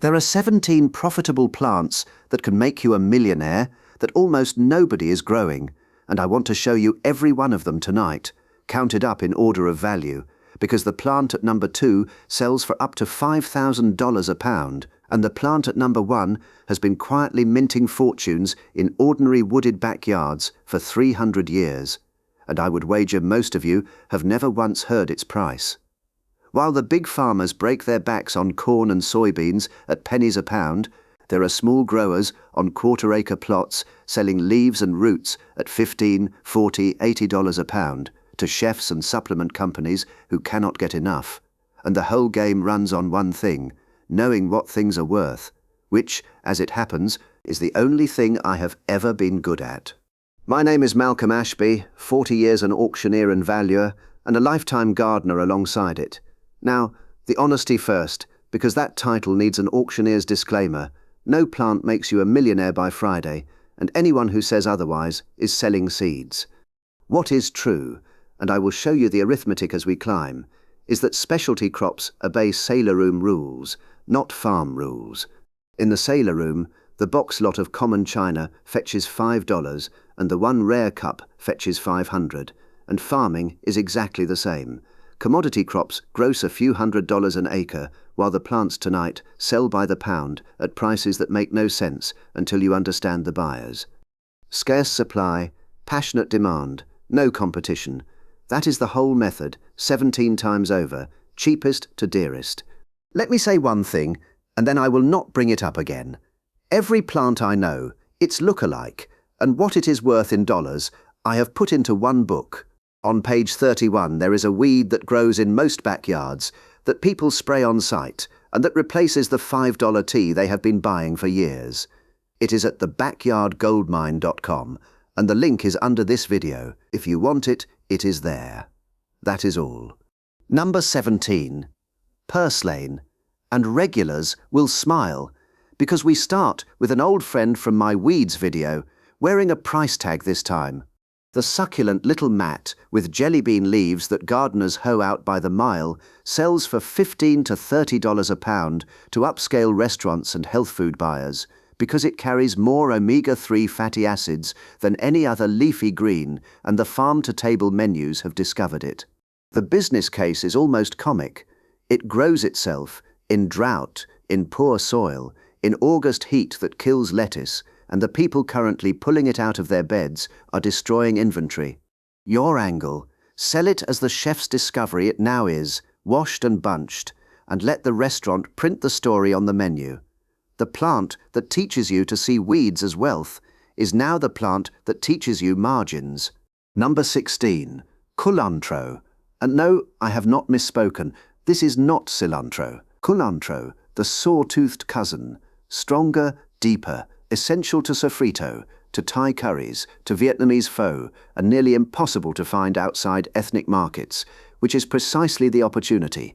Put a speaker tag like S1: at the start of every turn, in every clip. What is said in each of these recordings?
S1: There are 17 profitable plants that can make you a millionaire that almost nobody is growing, and I want to show you every one of them tonight, counted up in order of value, because the plant at number 2 sells for up to $5,000 a pound, and the plant at number 1 has been quietly minting fortunes in ordinary wooded backyards for 300 years, and I would wager most of you have never once heard its price. While the big farmers break their backs on corn and soybeans at pennies a pound, there are small growers on quarter-acre plots selling leaves and roots at $15, $40, $80 a pound to chefs and supplement companies who cannot get enough. And the whole game runs on one thing, knowing what things are worth, which, as it happens, is the only thing I have ever been good at. My name is Malcolm Ashby, 40 years an auctioneer and valuer, and a lifetime gardener alongside it. Now, the honesty first, because that title needs an auctioneer's disclaimer. No plant makes you a millionaire by Friday, and anyone who says otherwise is selling seeds. What is true, and I will show you the arithmetic as we climb, is that specialty crops obey sailor room rules, not farm rules. In the sailor room, the box lot of common china fetches $5 and the one rare cup fetches $500, and farming is exactly the same. Commodity crops gross a few $100s an acre, while the plants tonight sell by the pound at prices that make no sense until you understand the buyers. Scarce supply, passionate demand, no competition. That is the whole method, 17 times over, cheapest to dearest. Let me say one thing, and then I will not bring it up again. Every plant I know, its look-alike, and what it is worth in dollars, I have put into one book. On page 31 there is a weed that grows in most backyards, that people spray on site, and that replaces the $5 tea they have been buying for years. It is at thebackyardgoldmine.com, and the link is under this video. If you want it, it is there. That is all. Number 17. Purslane. And regulars will smile, because we start with an old friend from my weeds video, wearing a price tag this time. The succulent little mat with jellybean leaves that gardeners hoe out by the mile sells for $15 to $30 a pound to upscale restaurants and health food buyers, because it carries more omega-3 fatty acids than any other leafy green, and the farm-to-table menus have discovered it. The business case is almost comic. It grows itself, in drought, in poor soil, in August heat that kills lettuce, and the people currently pulling it out of their beds are destroying inventory. Your angle: sell it as the chef's discovery it now is, washed and bunched, and let the restaurant print the story on the menu. The plant that teaches you to see weeds as wealth is now the plant that teaches you margins. Number 16. Culantro. And no, I have not misspoken. This is not cilantro. Culantro, the saw-toothed cousin. Stronger, deeper, essential to sofrito, to Thai curries, to Vietnamese pho, and nearly impossible to find outside ethnic markets, which is precisely the opportunity.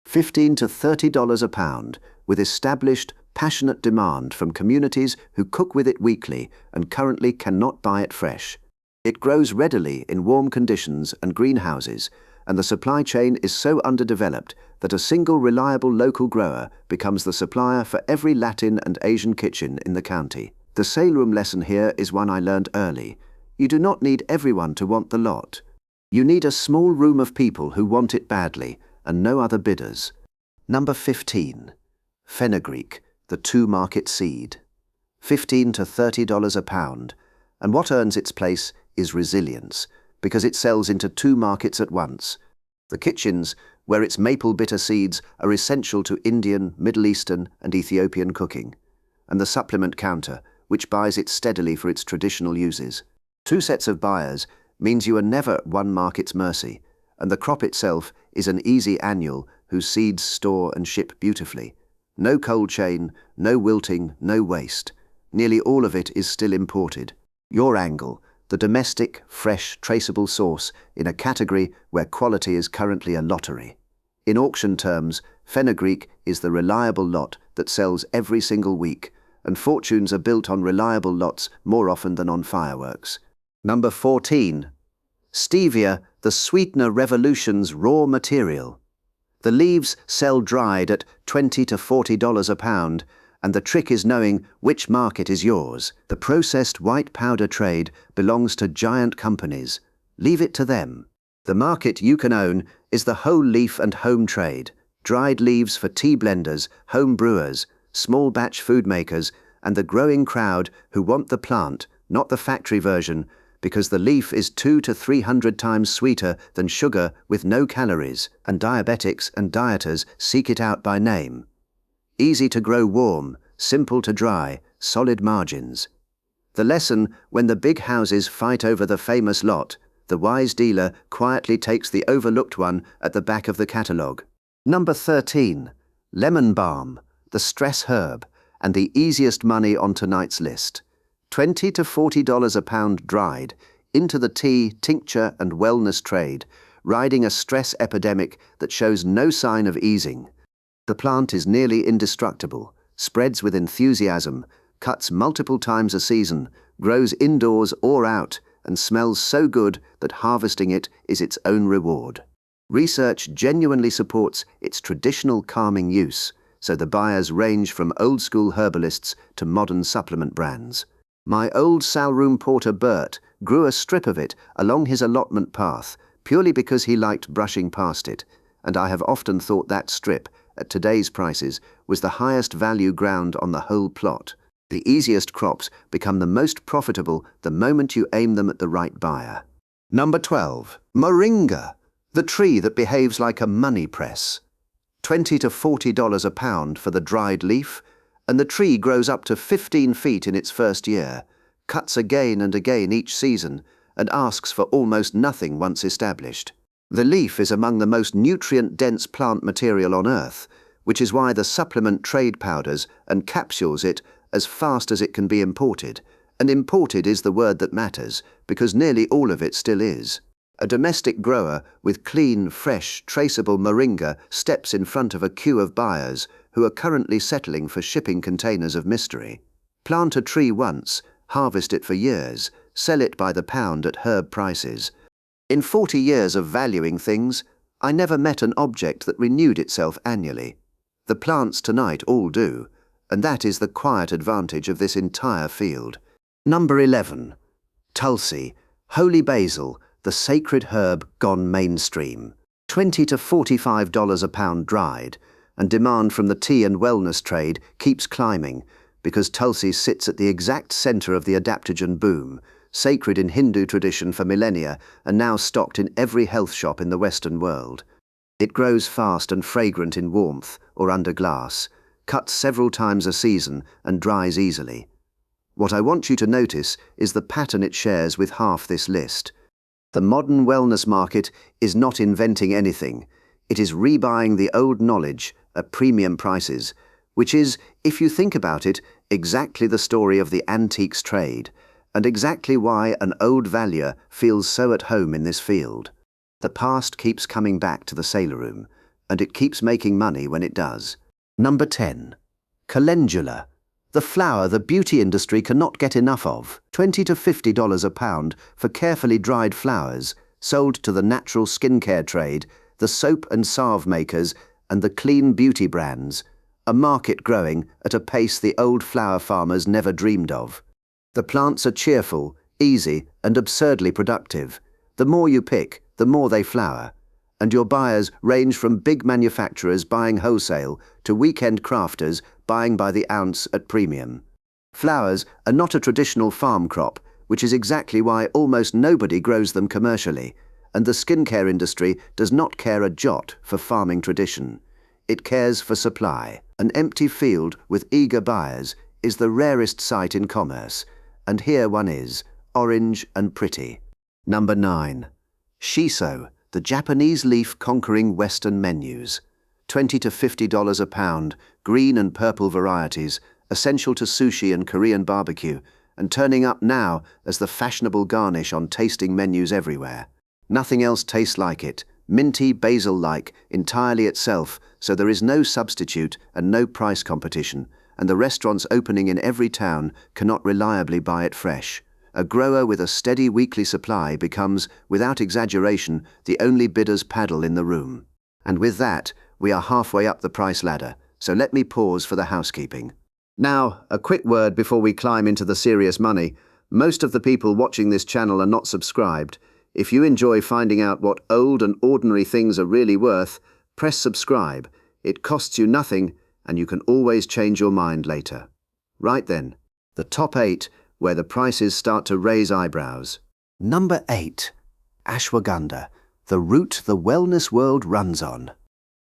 S1: $15 to $30 a pound, with established, passionate demand from communities who cook with it weekly and currently cannot buy it fresh. It grows readily in warm conditions and greenhouses, and the supply chain is so underdeveloped that a single reliable local grower becomes the supplier for every Latin and Asian kitchen in the county. The saleroom lesson here is one I learned early. You do not need everyone to want the lot. You need a small room of people who want it badly, and no other bidders. Number 15. Fenugreek, the two-market seed. $15 to $30 a pound, and what earns its place is resilience, because it sells into two markets at once. The kitchens, where its maple bitter seeds are essential to Indian, Middle Eastern and Ethiopian cooking, and the supplement counter, which buys it steadily for its traditional uses. Two sets of buyers means you are never at one market's mercy, and the crop itself is an easy annual whose seeds store and ship beautifully. No cold chain, no wilting, no waste. Nearly all of it is still imported. Your angle: the domestic, fresh, traceable source in a category where quality is currently a lottery. In auction terms, fenugreek is the reliable lot that sells every single week, and fortunes are built on reliable lots more often than on fireworks. Number 14. Stevia, the sweetener revolution's raw material. The leaves sell dried at $20 to $40 a pound, and the trick is knowing which market is yours. The processed white powder trade belongs to giant companies. Leave it to them. The market you can own is the whole leaf and home trade. Dried leaves for tea blenders, home brewers, small batch food makers, and the growing crowd who want the plant, not the factory version, because the leaf is 200 to 300 times sweeter than sugar with no calories, and diabetics and dieters seek it out by name. Easy to grow warm, simple to dry, solid margins. The lesson: when the big houses fight over the famous lot, the wise dealer quietly takes the overlooked one at the back of the catalogue. Number 13. Lemon balm, the stress herb, and the easiest money on tonight's list. $20 to $40 a pound dried, into the tea, tincture and wellness trade, riding a stress epidemic that shows no sign of easing. The plant is nearly indestructible, spreads with enthusiasm, cuts multiple times a season, grows indoors or out, and smells so good that harvesting it is its own reward. Research genuinely supports its traditional calming use, so the buyers range from old-school herbalists to modern supplement brands. My old salroom porter Bert grew a strip of it along his allotment path purely because he liked brushing past it, and I have often thought that strip, at today's prices, was the highest value ground on the whole plot. The easiest crops become the most profitable the moment you aim them at the right buyer. Number 12. Moringa, the tree that behaves like a money press. $20 to $40 a pound for the dried leaf, and the tree grows up to 15 feet in its first year, cuts again and again each season, and asks for almost nothing once established. The leaf is among the most nutrient-dense plant material on Earth, which is why the supplement trade powders and capsules it as fast as it can be imported, and imported is the word that matters, because nearly all of it still is. A domestic grower with clean, fresh, traceable moringa steps in front of a queue of buyers who are currently settling for shipping containers of mystery. Plant a tree once, harvest it for years, sell it by the pound at herb prices. In 40 years of valuing things, I never met an object that renewed itself annually. The plants tonight all do, and that is the quiet advantage of this entire field. Number 11. Tulsi, holy basil, the sacred herb gone mainstream. $20 to $45 a pound dried, and demand from the tea and wellness trade keeps climbing because Tulsi sits at the exact center of the adaptogen boom, sacred in Hindu tradition for millennia and now stocked in every health shop in the Western world. It grows fast and fragrant in warmth or under glass, cuts several times a season and dries easily. What I want you to notice is the pattern it shares with half this list. The modern wellness market is not inventing anything. It is rebuying the old knowledge at premium prices, which is, if you think about it, exactly the story of the antiques trade, and exactly why an old valuer feels so at home in this field. The past keeps coming back to the sailor room, and it keeps making money when it does. Number 10. Calendula, the flower the beauty industry cannot get enough of. $20 to $50 a pound for carefully dried flowers, sold to the natural skincare trade, the soap and salve makers, and the clean beauty brands, a market growing at a pace the old flower farmers never dreamed of. The plants are cheerful, easy, and absurdly productive. The more you pick, the more they flower, and your buyers range from big manufacturers buying wholesale to weekend crafters buying by the ounce at premium. Flowers are not a traditional farm crop, which is exactly why almost nobody grows them commercially, and the skincare industry does not care a jot for farming tradition. It cares for supply. An empty field with eager buyers is the rarest sight in commerce, and here one is, orange and pretty. Number 9. Shiso, the Japanese leaf conquering Western menus. $20 to $50 a pound, green and purple varieties, essential to sushi and Korean barbecue, and turning up now as the fashionable garnish on tasting menus everywhere. Nothing else tastes like it, minty basil-like, entirely itself, so there is no substitute and no price competition, and the restaurants opening in every town cannot reliably buy it fresh. A grower with a steady weekly supply becomes, without exaggeration, the only bidder's paddle in the room. And with that, we are halfway up the price ladder, so let me pause for the housekeeping. Now, a quick word before we climb into the serious money. Most of the people watching this channel are not subscribed. If you enjoy finding out what old and ordinary things are really worth, press subscribe. It costs you nothing, and you can always change your mind later. Right then, the top 8, where the prices start to raise eyebrows. Number 8. Ashwagandha, the root the wellness world runs on.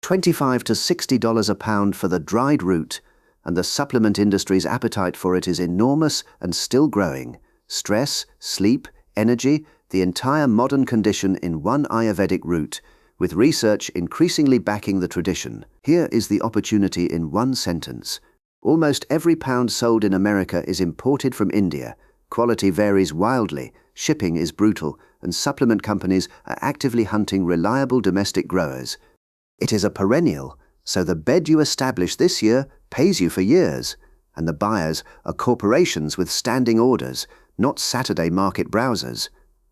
S1: $25 to $60 a pound for the dried root, and the supplement industry's appetite for it is enormous and still growing. Stress, sleep, energy, the entire modern condition in one Ayurvedic root, with research increasingly backing the tradition. Here is the opportunity in one sentence. Almost every pound sold in America is imported from India. Quality varies wildly, shipping is brutal, and supplement companies are actively hunting reliable domestic growers. It is a perennial, so the bed you establish this year pays you for years, and the buyers are corporations with standing orders, not Saturday market browsers.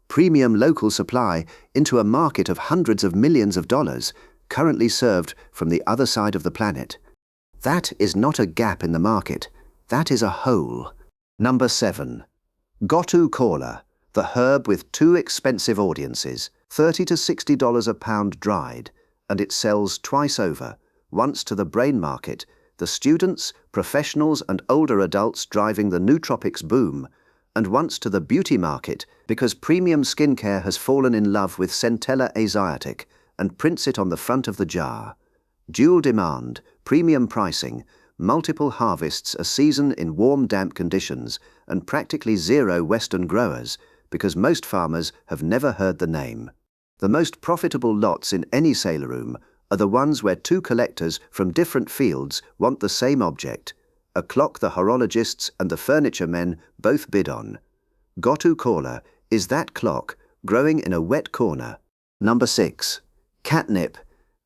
S1: Premium local supply into a market of hundreds of millions of dollars, currently served from the other side of the planet. That is not a gap in the market, that is a hole. Number 7. Gotu Kola, the herb with 2 expensive audiences, $30 to $60 a pound dried, and it sells twice over, once to the brain market, the students, professionals and older adults driving the nootropics boom, and once to the beauty market because premium skincare has fallen in love with Centella Asiatic and prints it on the front of the jar. Dual demand, premium pricing, multiple harvests a season in warm damp conditions, and practically zero Western growers because most farmers have never heard the name. The most profitable lots in any sale room are the ones where 2 collectors from different fields want the same object, a clock the horologists and the furniture men both bid on. Gotu Kola is that clock growing in a wet corner. Number 6. Catnip,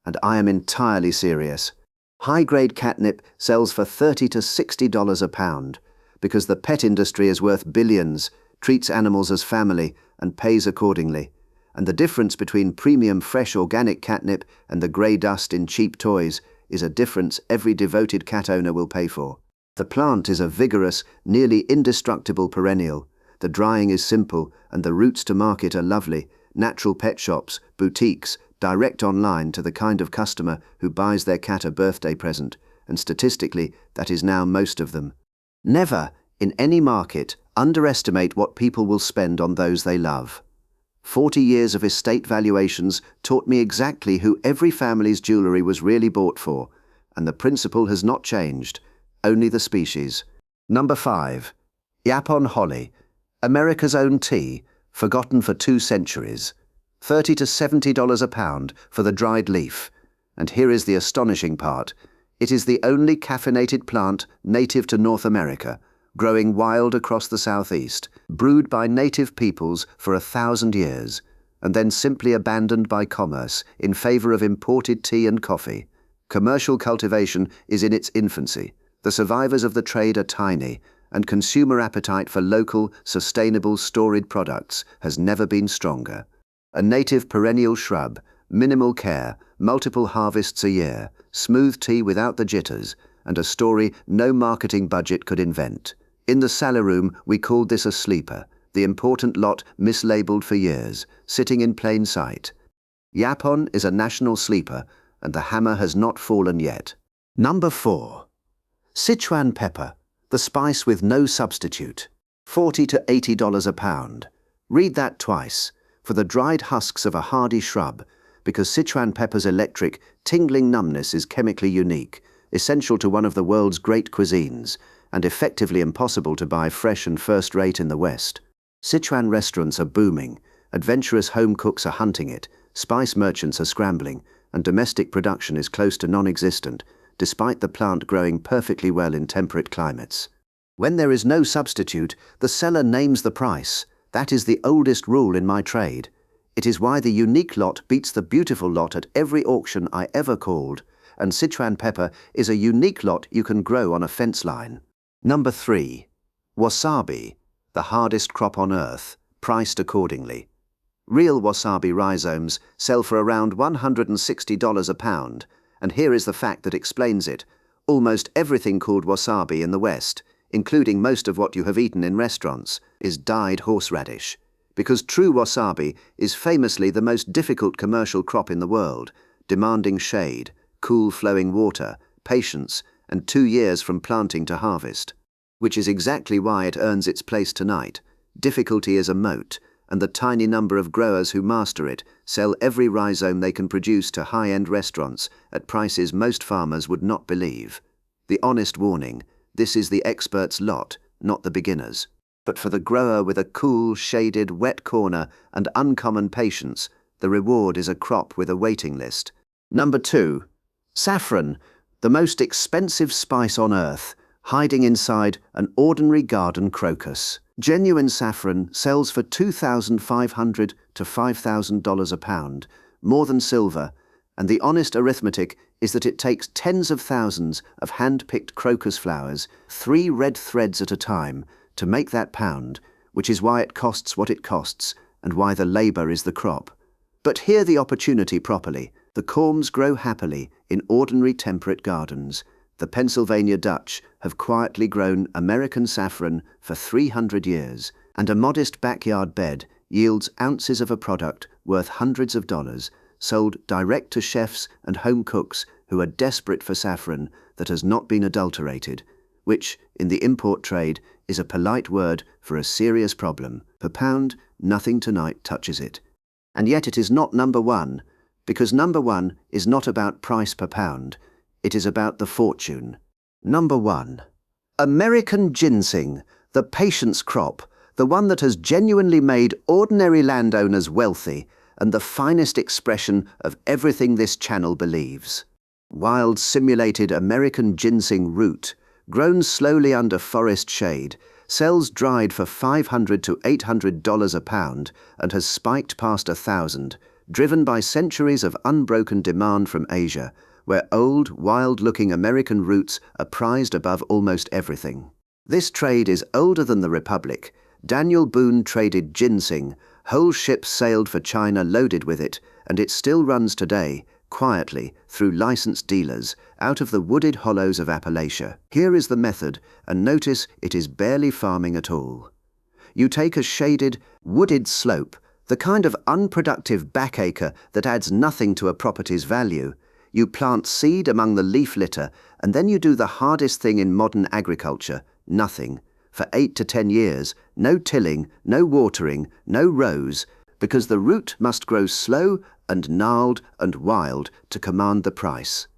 S1: and I am entirely serious. High-grade catnip sells for $30 to $60 a pound because the pet industry is worth billions, treats animals as family, and pays accordingly. And the difference between premium fresh organic catnip and the grey dust in cheap toys is a difference every devoted cat owner will pay for. The plant is a vigorous, nearly indestructible perennial. The drying is simple and the routes to market are lovely. Natural pet shops, boutiques, direct online to the kind of customer who buys their cat a birthday present, and statistically that is now most of them. Never, in any market, underestimate what people will spend on those they love. 40 years of estate valuations taught me exactly who every family's jewellery was really bought for, and the principle has not changed, only the species. Number 5. Yapon Holly, America's own tea, forgotten for 2 centuries. $30 to $70 a pound for the dried leaf. And here is the astonishing part. It is the only caffeinated plant native to North America, growing wild across the southeast, brewed by native peoples for 1,000 years, and then simply abandoned by commerce in favor of imported tea and coffee. Commercial cultivation is in its infancy. The survivors of the trade are tiny, and consumer appetite for local, sustainable, storied products has never been stronger. A native perennial shrub, minimal care, multiple harvests a year, smooth tea without the jitters, and a story no marketing budget could invent. In the salon room, we called this a sleeper, the important lot mislabeled for years, sitting in plain sight. Yapon is a national sleeper, and the hammer has not fallen yet. Number 4. Sichuan pepper, the spice with no substitute. $40 to $80 a pound. Read that twice, for the dried husks of a hardy shrub, because Sichuan pepper's electric, tingling numbness is chemically unique, essential to one of the world's great cuisines, and effectively impossible to buy fresh and first-rate in the West. Sichuan restaurants are booming, adventurous home cooks are hunting it, spice merchants are scrambling, and domestic production is close to non-existent, despite the plant growing perfectly well in temperate climates. When there is no substitute, the seller names the price. That is the oldest rule in my trade. It is why the unique lot beats the beautiful lot at every auction I ever called, and Sichuan pepper is a unique lot you can grow on a fence line. Number 3. Wasabi, the hardest crop on earth, priced accordingly. Real wasabi rhizomes sell for around $160 a pound, And here is the fact that explains it. Almost everything called wasabi in the West, including most of what you have eaten in restaurants, is dyed horseradish. Because true wasabi is famously the most difficult commercial crop in the world, demanding shade, cool flowing water, patience, and 2 years from planting to harvest. Which is exactly why it earns its place tonight. Difficulty is a moat, and the tiny number of growers who master it sell every rhizome they can produce to high-end restaurants at prices most farmers would not believe. The honest warning, this is the expert's lot, not the beginner's. But for the grower with a cool, shaded, wet corner and uncommon patience, the reward is a crop with a waiting list. Number 2. Saffron, the most expensive spice on earth, hiding inside an ordinary garden crocus. Genuine saffron sells for $2,500 to $5,000 a pound, more than silver, and the honest arithmetic is that it takes tens of thousands of hand-picked crocus flowers, 3 red threads at a time, to make that pound, which is why it costs what it costs, and why the labour is the crop. But hear the opportunity properly. The corms grow happily in ordinary temperate gardens. The Pennsylvania Dutch have quietly grown American saffron for 300 years, and a modest backyard bed yields ounces of a product worth hundreds of dollars, sold direct to chefs and home cooks who are desperate for saffron that has not been adulterated, which, in the import trade, is a polite word for a serious problem. Per pound, nothing tonight touches it. And yet it is not number 1, because number 1 is not about price per pound, it is about the fortune. Number 1. American ginseng, the patience crop, the one that has genuinely made ordinary landowners wealthy, and the finest expression of everything this channel believes. Wild simulated American ginseng root, grown slowly under forest shade, sells dried for $500 to $800 a pound and has spiked past 1,000, driven by centuries of unbroken demand from Asia, where old, wild-looking American roots are prized above almost everything. This trade is older than the Republic. Daniel Boone traded ginseng, whole ships sailed for China loaded with it, and it still runs today, quietly, through licensed dealers, out of the wooded hollows of Appalachia. Here is the method, and notice it is barely farming at all. You take a shaded, wooded slope, the kind of unproductive backacre that adds nothing to a property's value. You plant seed among the leaf litter, and then you do the hardest thing in modern agriculture, nothing. For 8 to 10 years, no tilling, no watering, no rows, because the root must grow slow and gnarled and wild to command the price.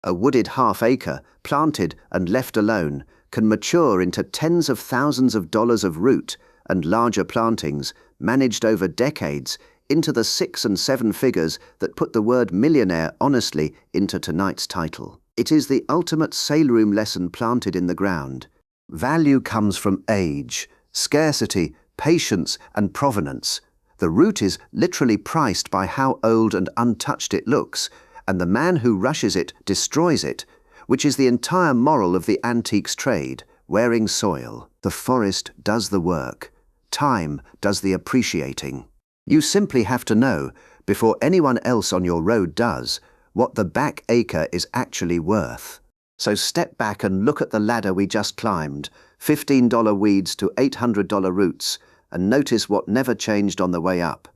S1: A wooded half-acre, planted and left alone, can mature into tens of thousands of dollars of root, and larger plantings, managed over decades, into the 6 and 7 figures that put the word millionaire honestly into tonight's title. It is the ultimate saleroom lesson planted in the ground. Value comes from age, scarcity, patience, and provenance. The root is literally priced by how old and untouched it looks, and the man who rushes it destroys it, which is the entire moral of the antiques trade, wearing soil. The forest does the work. Time does the appreciating. You simply have to know, before anyone else on your road does, what the back acre is actually worth. So step back and look at the ladder we just climbed, $15 weeds to $800 roots, and notice what never changed on the way up.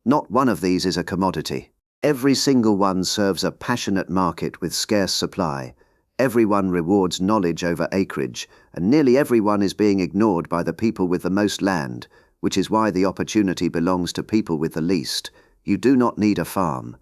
S1: Not one of these is a commodity. Every single one serves a passionate market with scarce supply. Everyone rewards knowledge over acreage, and nearly everyone is being ignored by the people with the most land, which is why the opportunity belongs to people with the least. You do not need a farm.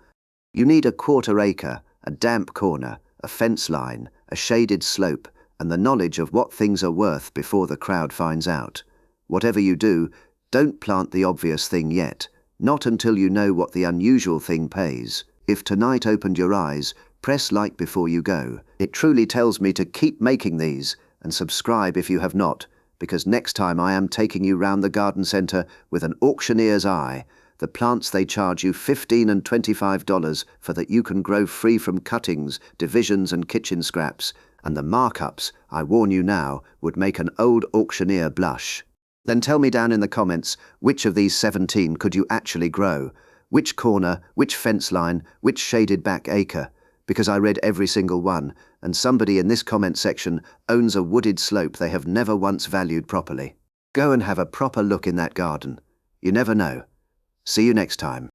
S1: You need a quarter acre, a damp corner, a fence line, a shaded slope, and the knowledge of what things are worth before the crowd finds out. Whatever you do, don't plant the obvious thing yet, not until you know what the unusual thing pays. If tonight opened your eyes, press like before you go. It truly tells me to keep making these, and subscribe if you have not, because next time I am taking you round the garden centre with an auctioneer's eye. The plants they charge you $15 and $25 for that you can grow free from cuttings, divisions and kitchen scraps, and the markups, I warn you now, would make an old auctioneer blush. Then tell me down in the comments, which of these 17 could you actually grow? Which corner, which fence line, which shaded back acre? because I read every single one, and somebody in this comment section owns a wooded slope they have never once valued properly. Go and have a proper look in that garden. You never know. See you next time.